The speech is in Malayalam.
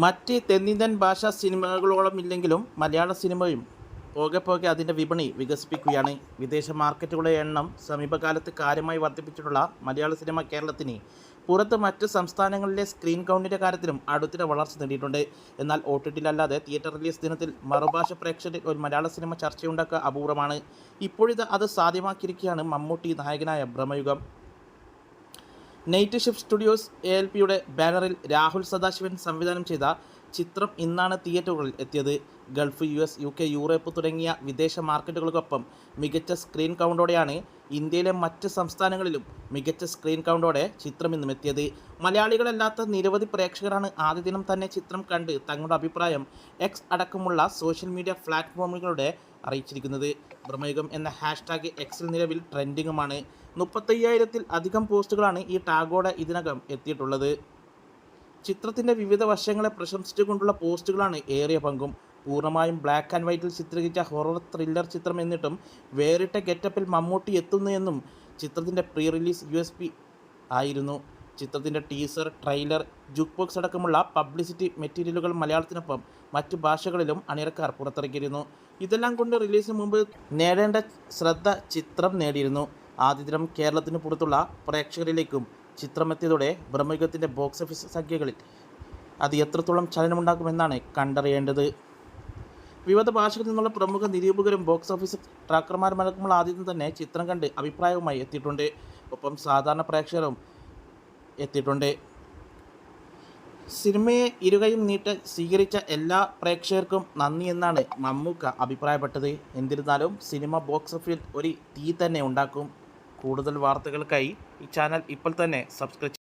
മറ്റ് തെന്നിന്ത്യൻ ഭാഷാ സിനിമകളോളം ഇല്ലെങ്കിലും മലയാള സിനിമയും പോകെ പോകെ അതിൻ്റെ വിപണി വികസിപ്പിക്കുകയാണ്. വിദേശ മാർക്കറ്റുകളുടെ എണ്ണം സമീപകാലത്ത് കാര്യമായി വർദ്ധിപ്പിച്ചിട്ടുള്ള മലയാള സിനിമ കേരളത്തിന് പുറത്ത് മറ്റ് സംസ്ഥാനങ്ങളിലെ സ്ക്രീൻ കൗണ്ടിൻ്റെ കാര്യത്തിലും അടുത്തിടെ വളർച്ച നേടിയിട്ടുണ്ട്. എന്നാൽ OTTയിലല്ലാതെ തിയേറ്റർ റിലീസ് ദിനത്തിൽ മറുഭാഷ പ്രേക്ഷകരിൽ ഒരു മലയാള സിനിമ ചർച്ചയുണ്ടാക്കുക അപൂർവമാണ്. ഇപ്പോഴിത് അത് സാധ്യമാക്കിയിരിക്കുകയാണ് മമ്മൂട്ടി നായകനായ ഭ്രമയുഗം. നൈറ്റ് ഷിഫ്റ്റ് സ്റ്റുഡിയോസ് ALPയുടെ ബാനറിൽ രാഹുൽ സദാശിവൻ സംവിധാനം ചെയ്ത ചിത്രം ഇന്നാണ് തിയേറ്ററുകളിൽ എത്തിയത്. ഗൾഫ്, US, UK, യൂറോപ്പ് തുടങ്ങിയ വിദേശ മാർക്കറ്റുകൾക്കൊപ്പം മികച്ച സ്ക്രീൻ കൗണ്ടോടെയാണ് ഇന്ത്യയിലെ മറ്റ് സംസ്ഥാനങ്ങളിലും മികച്ച സ്ക്രീൻ കൗണ്ടോടെ ചിത്രം ഇന്നും എത്തിയത്. മലയാളികളല്ലാത്ത നിരവധി പ്രേക്ഷകരാണ് ആദ്യ ദിനം തന്നെ ചിത്രം കണ്ട് തങ്ങളുടെ അഭിപ്രായം X അടക്കമുള്ള സോഷ്യൽ മീഡിയ പ്ലാറ്റ്ഫോമുകളുടെ അറിയിച്ചിരിക്കുന്നത്. ഭ്രമയുഗം എന്ന ഹാഷ്ടാഗ് Xൽ നിലവിൽ ട്രെൻഡിങ്ങുമാണ്. 35,000-ൽ അധികം പോസ്റ്റുകളാണ് ഈ ടാഗോടെ ഇതിനകം എത്തിയിട്ടുള്ളത്. ചിത്രത്തിൻ്റെ വിവിധ വശങ്ങളെ പ്രശംസിച്ചുകൊണ്ടുള്ള പോസ്റ്റുകളാണ് ഏറിയ പങ്കും. പൂർണ്ണമായും ബ്ലാക്ക് ആൻഡ് വൈറ്റിൽ ചിത്രീകരിച്ച ഹൊറർ ത്രില്ലർ ചിത്രം എന്നിട്ടും വേറിട്ട ഗെറ്റപ്പിൽ മമ്മൂട്ടി എത്തുന്നു എന്നും ചിത്രത്തിൻ്റെ പ്രീ റിലീസ് USP ആയിരുന്നു. ചിത്രത്തിൻ്റെ ടീസർ, ട്രെയിലർ, ജുക്ക് ബോക്സ് അടക്കമുള്ള പബ്ലിസിറ്റി മെറ്റീരിയലുകൾ മലയാളത്തിനൊപ്പം മറ്റു ഭാഷകളിലും അണിയറക്കാർ പുറത്തിറക്കിയിരുന്നു. ഇതെല്ലാം കൊണ്ട് റിലീസിന് മുമ്പ് നേടേണ്ട ശ്രദ്ധ ചിത്രം നേടിയിരുന്നു. ആദ്യ ദിനം കേരളത്തിന് പുറത്തുള്ള പ്രേക്ഷകരിലേക്കും ചിത്രമെത്തിയതോടെ ഭ്രമയുഗത്തിൻ്റെ ബോക്സ് ഓഫീസ് സംഖ്യകളിൽ അത് എത്രത്തോളം ചലനമുണ്ടാക്കുമെന്നാണ് കണ്ടറിയേണ്ടത്. വിവിധ ഭാഷകളിൽ നിന്നുള്ള പ്രമുഖ നിരൂപകരും ബോക്സ് ഓഫീസ് ട്രാക്കർമാരുമടക്കമുള്ള ആദ്യം തന്നെ ചിത്രം കണ്ട് അഭിപ്രായവുമായി എത്തിയിട്ടുണ്ട്. ഒപ്പം സാധാരണ പ്രേക്ഷകരും എത്തിയിട്ടുണ്ട്. സിനിമയെ ഇരുകൈയും നീട്ടി സ്വീകരിച്ച എല്ലാ പ്രേക്ഷകർക്കും നന്ദി എന്നാണ് മമ്മൂക്ക അഭിപ്രായപ്പെട്ടത്. എന്നിരുന്നാലും സിനിമ ബോക്സ് ഓഫീസിൽ ഒരു തീ തന്നെ ഉണ്ടാക്കും. കൂടുതൽ വാർത്തകൾക്കായി ഈ ചാനൽ ഇപ്പോൾ തന്നെ സബ്സ്ക്രൈബ്